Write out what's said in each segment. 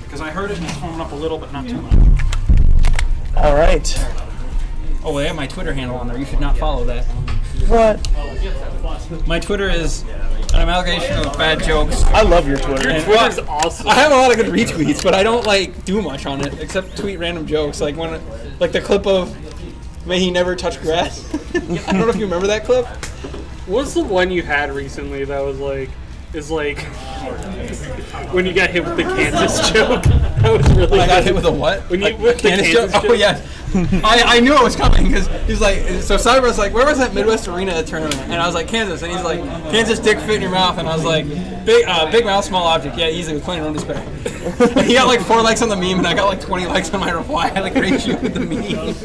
Because I heard it and it's foaming up a little, but not too much. All right. Oh, I have my Twitter handle on there. You should not follow that. What? My Twitter is an amalgamation of bad jokes. I love your Twitter. Your Twitter's awesome. I have a lot of good retweets, but I don't like do much on it except tweet random jokes. Like like the clip of "May he never touch grass." I don't know if you remember that clip. What's the one you had recently that was like, when you got hit with the Kansas joke? That was really When I got good. hit with a what? When you A with the Kansas Kansas joke? joke? Oh yeah. I knew it was coming because he's like, so Cyber's like, where was that Midwest Arena tournament? And I was like, Kansas. And he's like, Kansas dick fit in your mouth. And I was like, big mouth, small object. Yeah, easy with plenty of room to spare. And he got like 4 likes on the meme, and I got like 20 likes on my reply. I like rate you with the meme.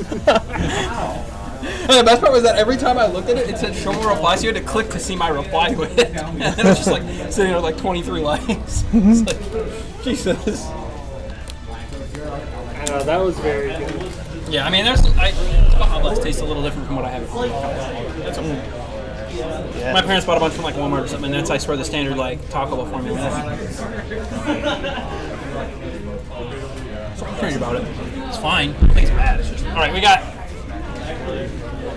And the best part was that every time I looked at it, it said show more replies. So you had to click to see my reply with it. And it was just like sitting there with like 23 likes. It's like, Jesus. That was very good. Yeah, I mean, there's Baja Blast tastes a little different from what I have. That's okay. Yeah. My parents bought a bunch from like Walmart or something, and that's I swear the standard like Taco Bell formula. So I'm crazy about it. It's fine. I think it's bad. It's just all right. We got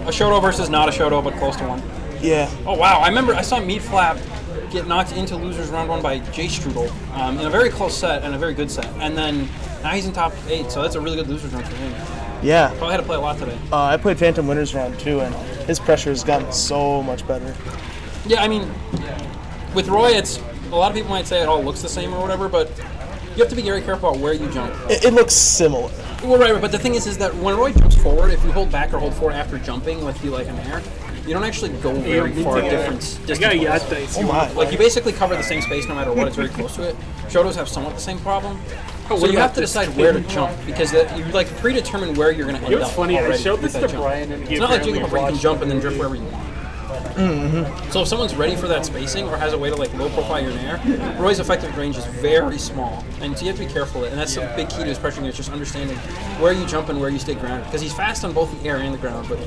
a Shoto versus not a Shoto, but close to one. Yeah. Oh wow! I remember I saw Meatflap get knocked into losers round 1 by Jay Strudel in a very close set and a very good set, and then now he's in top 8, so that's a really good losers round for him. Yeah. Probably had to play a lot today. I played Phantom Winners round 2, and his pressure has gotten so much better. Yeah, I mean, with Roy, it's a lot of people might say it all looks the same or whatever, but you have to be very careful about where you jump. It looks similar. Well, right, but the thing is that when Roy jumps forward, if you hold back or hold forward after jumping with you like an air, you don't actually go very far distance. Oh my. Like you basically cover the same space no matter what. It's very close to it. Shotos have somewhat the same problem. So you have to decide where to jump because you like predetermine where you're going to end up. It was funny. I already showed with this that to jump. Brian, and he It's not like apparently Jigglypuff where you can watched jump and then drift wherever you want. Mm-hmm. So if someone's ready for that spacing or has a way to like low profile your air, Roy's effective range is very small, and so you have to be careful. And that's the big key to his pressuring is just understanding where you jump and where you stay grounded. Because he's fast on both the air and the ground, but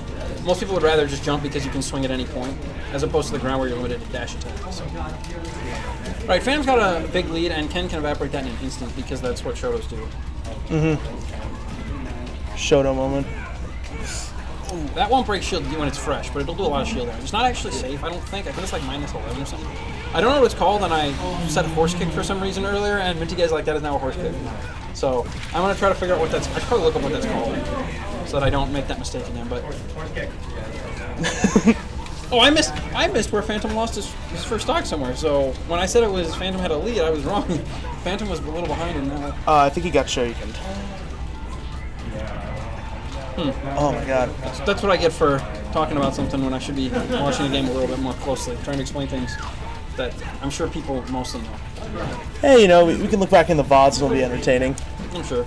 most people would rather just jump because you can swing at any point, as opposed to the ground where you're limited to dash attack. So. All right, Phantom's got a big lead, and Ken can evaporate that in an instant because that's what Shotos do. Shoto moment. Ooh, that won't break shield when it's fresh, but it'll do a lot of shield damage. It's not actually safe, I don't think. I think it's like minus 11 or something. I don't know what it's called, and I said horse kick for some reason earlier, and Minty Guy's like, that is now a horse kick. So I'm going to try to figure out what that's... I should probably look up what that's called, so that I don't make that mistake again, but... Oh, I missed where Phantom lost his first stock somewhere, so when I said it was Phantom had a lead, I was wrong. Phantom was a little behind in that. I think he got Shoryuken. Oh my god. That's what I get for talking about something when I should be watching a game a little bit more closely, trying to explain things that I'm sure people mostly know. Hey, we can look back in the VODs and it'll be entertaining. I'm sure.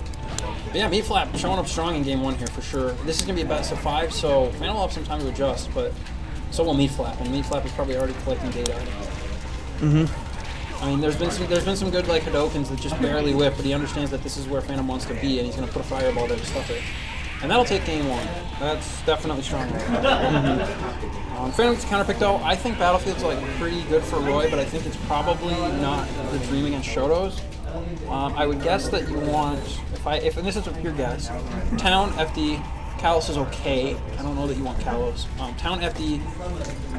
But yeah, Meatflap showing up strong in game 1 here for sure. This is going to be a best of 5, so Phantom will have some time to adjust, but so will Meatflap, and Meatflap is probably already collecting data. I mean, there's been some good like Hadokens that just barely whip, but he understands that this is where Phantom wants to be, and he's going to put a fireball there to stuff it. And that'll take game 1. That's definitely strong. Phantom's counterpick though, I think Battlefield's like pretty good for Roy, but I think it's probably not the dream against Shotos. I would guess that you want, if and this is a pure guess, Town, FD, Kalos is okay. I don't know that you want Kalos. Town, FD,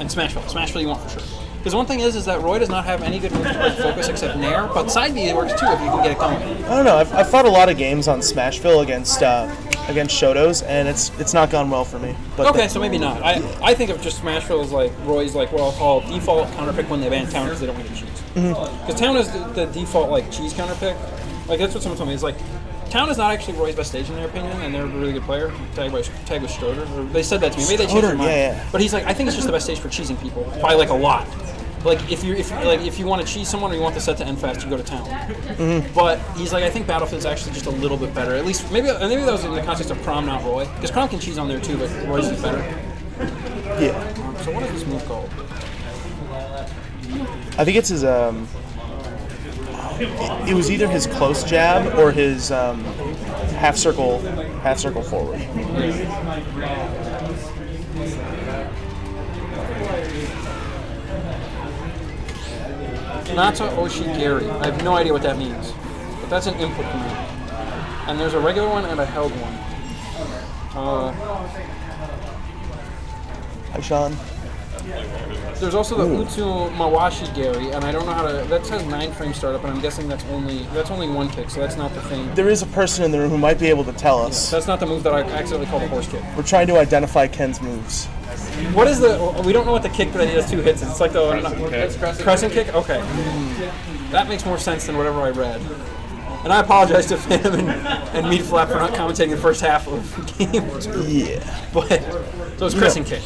and Smashville. Smashville you want for sure. Because one thing is that Roy does not have any good moves to break focus except Nair, but side B works too if you can get it going. I don't know. I've fought a lot of games on Smashville against Shotos, and it's not gone well for me. But okay, so maybe not. I think of just Smashville as like Roy's like what I'll call default counterpick when they ban Town because they don't want to cheese. Because Town is the default like cheese counterpick. Like that's what someone told me. It's like Town is not actually Roy's best stage in their opinion, and they're a really good player. Tag with Stroder. Or they said that to me. Maybe they changed their mind. Yeah. But he's like, I think it's just the best stage for cheesing people by like a lot. Like if you want to cheese someone or you want the set to end fast, you go to Town. But he's like, I think Battlefield's actually just a little bit better. At least maybe that was in the context of Crom, not Roy, because Crom can cheese on there too, but Roy's is better. Yeah. So what is this move called? I think it's his it was either his close jab or his half circle forward. Nata Oshigiri. I have no idea what that means. But that's an input command. And there's a regular one and a held one. Hi, Sean. There's also the Utsu Mawashi Gary, and I don't know how to. That says 9-frame startup, and I'm guessing that's only one kick, so that's not the thing. There is a person in the room who might be able to tell us. That's not the move that I accidentally called a horse kick. We're trying to identify Ken's moves. What is the? We don't know what the kick that he does 2 hits. It's like the crescent kick. Okay, that makes more sense than whatever I read. And I apologize to Phantom and Meatflap for not commentating the first half of game 2. Yeah. But so it's crescent kick.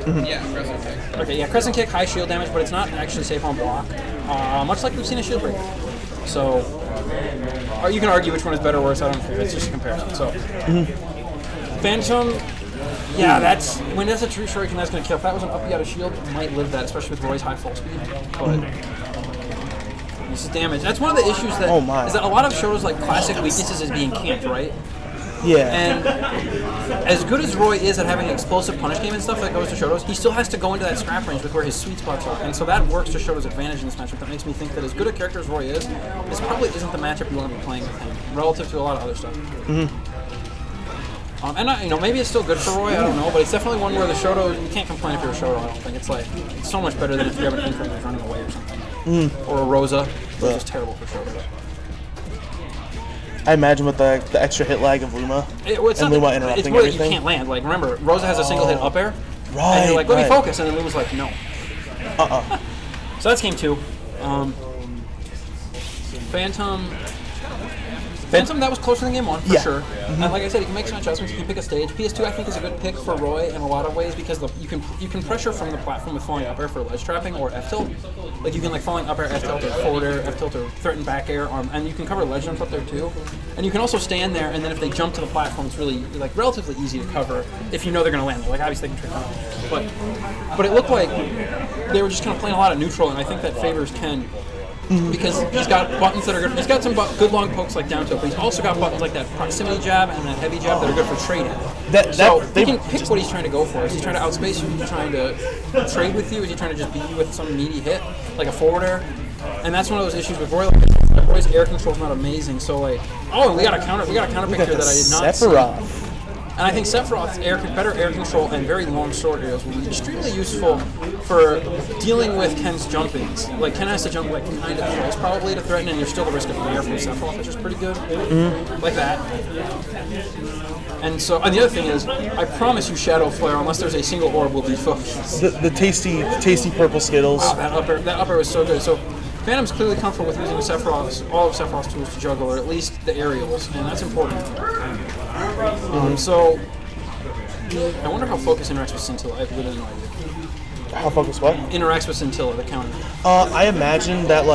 Yeah, crescent kick. Okay, yeah, crescent kick, high shield damage, but it's not actually safe on block. Much like we've seen a shield breaker. So you can argue which one is better or worse. I don't care. It's just a comparison. So Phantom. Yeah, that's a true shuriken that's going to kill. If that was an up out of shield, it might live that, especially with Roy's high full speed. But this is damage. That's one of the issues that is that a lot of shows like classic weaknesses is being camped, right? Yeah. And as good as Roy is at having an explosive punish game and stuff that goes to Shoto's, he still has to go into that scrap range with where his sweet spots are. And so that works to Shoto's advantage in this matchup. That makes me think that as good a character as Roy is, this probably isn't the matchup you want to be playing with him, relative to a lot of other stuff. Maybe it's still good for Roy, I don't know, but it's definitely one where the Shoto, you can't complain if you're a Shoto, I don't think. It's so much better than if you have an Inker who's running away or something. Or a Rosa, which is terrible for Shoto. I imagine with the extra hit lag of Luma and Luma interrupting it's more everything. That you can't land. Like, remember, Rosa has a single hit up air, right, and you're like, let me focus, and then Luma's like, no. So that's game 2. Phantom, that was closer than game 1, for sure. And like I said, you can make some adjustments, you can pick a stage. PS2, I think, is a good pick for Roy in a lot of ways because you can pressure from the platform with falling up air for ledge trapping or F-tilt. Like, you can falling up air, F-tilt, or forward air, F-tilt, or threaten back air, and you can cover ledge jumps up there too. And you can also stand there, and then if they jump to the platform, it's really, relatively easy to cover if you know they're going to land there. Like, obviously, they can trick out. But it looked like they were just kind of playing a lot of neutral, and I think that favors Ken. Because he's got buttons that are good. He's got some good long pokes like down tilt, but he's also got buttons like that proximity jab and that heavy jab that are good for trading. He can pick what he's trying to go for. Is he trying to outspace you? Is he trying to trade with you? Is he trying to just beat you with some meaty hit, like a forward air? And that's one of those issues with Roy. Roy's air control is not amazing. So we got a counter pick here that I did not Sephiroth. see. And I think Sephiroth's better air control and very long sword areas will be extremely useful for dealing with Ken's jumpings. Like, Ken has to jump kind of close probably to threaten, and you're still the risk of air from Sephiroth, which is pretty good. Like that. And the other thing is, I promise you Shadow Flare, unless there's a single orb, will be focused. The tasty purple Skittles. Wow, that upper was so good. So Phantom's clearly comfortable with using all of Sephiroth's tools to juggle, or at least the aerials, and that's important. So I wonder how Focus interacts with Scintilla. I have literally no idea. How Focus what? Interacts with Scintilla, the counter. I imagine that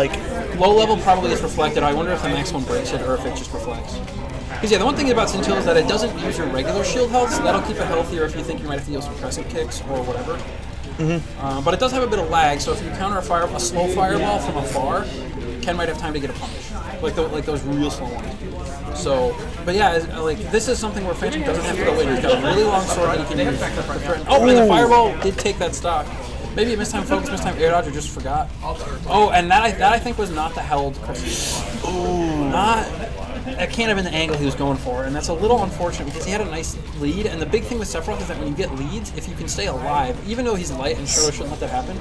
low level probably is reflected. I wonder if the max one breaks it or if it just reflects. Because the one thing about Scintilla is that it doesn't use your regular shield health, so that'll keep it healthier if you think you might have to deal some crescent kicks or whatever. But it does have a bit of lag, so if you counter a slow fireball from afar, Ken might have time to get a punish, like those real slow ones. So, but yeah, this is something where Phantom doesn't have to go in. He's got a really long sword that he can use to threaten. Oh, and the fireball did take that stock. Maybe it missed time focus, missed time air dodge, or just forgot. Oh, and that I think was not the held crystal. That can't have been the angle he was going for, and that's a little unfortunate because he had a nice lead. And the big thing with Sephiroth is that when you get leads, if you can stay alive, even though he's light and Shoto shouldn't let that happen,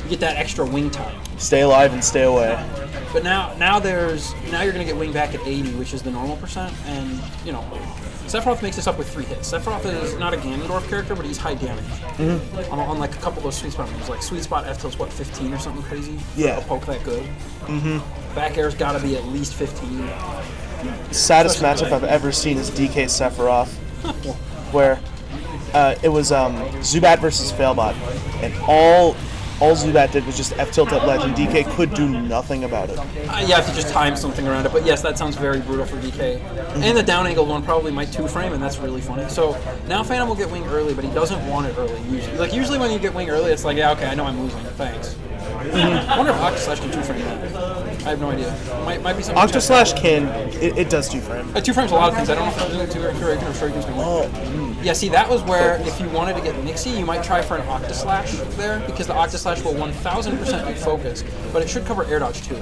you get that extra wing time. Stay alive and stay away. But now you're going to get wing back at 80, which is the normal percent, and Sephiroth makes this up with 3 hits. Sephiroth is not a Ganondorf character, but he's high damage. On like a couple of those sweet spot moves, like sweet spot F-tilt's 15 or something crazy. Yeah. A poke that good. Back air's got to be at least 15. Saddest matchup I've ever seen is DK Sephiroth, where it was Zubat versus Failbot, and all Zubat did was just F-tilt at ledge, and DK could do nothing about it. You have to just time something around it, but yes, that sounds very brutal for DK. And the down angled one probably might 2-frame, and that's really funny. So now Phantom will get wing early, but he doesn't want it early usually. Like usually when you get wing early, it's like, yeah, okay, I know I'm losing. Thanks. I wonder if Octaslash can 2-frame that. I have no idea. Might be something. Octaslash it does 2-frame. It 2-frames a lot of things. I don't know if it's doing 2 or Shuriken's going to win. Yeah, see, that was where if you wanted to get Nixie, you might try for an Octaslash there, because the Octaslash will 1000% be focused, but it should cover air dodge too.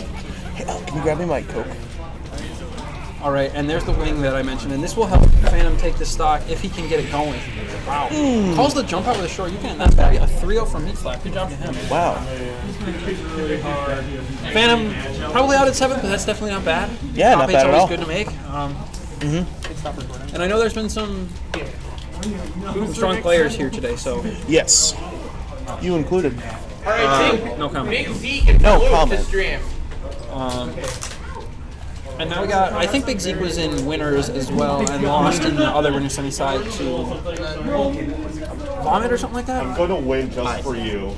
Hey, can you grab me my Coke? All right, and there's the wing that I mentioned, and this will help Phantom take the stock if he can get it going. Wow. Calls the jump out with a short. You can. That's going to be a 3-0 from Meatflap. Good job to him. Wow. Phantom probably out at 7th, but that's definitely not bad. Yeah, Top not eight's bad at always all. good to make. And I know there's been some strong players here today, so Yes. You included. no comment. Big Zeke and No Blue comment. to stream. And now we got, I think Big Zeke was in winners as well and lost in the other winner semi side to Vomit or something like that. I'm going to win just for you.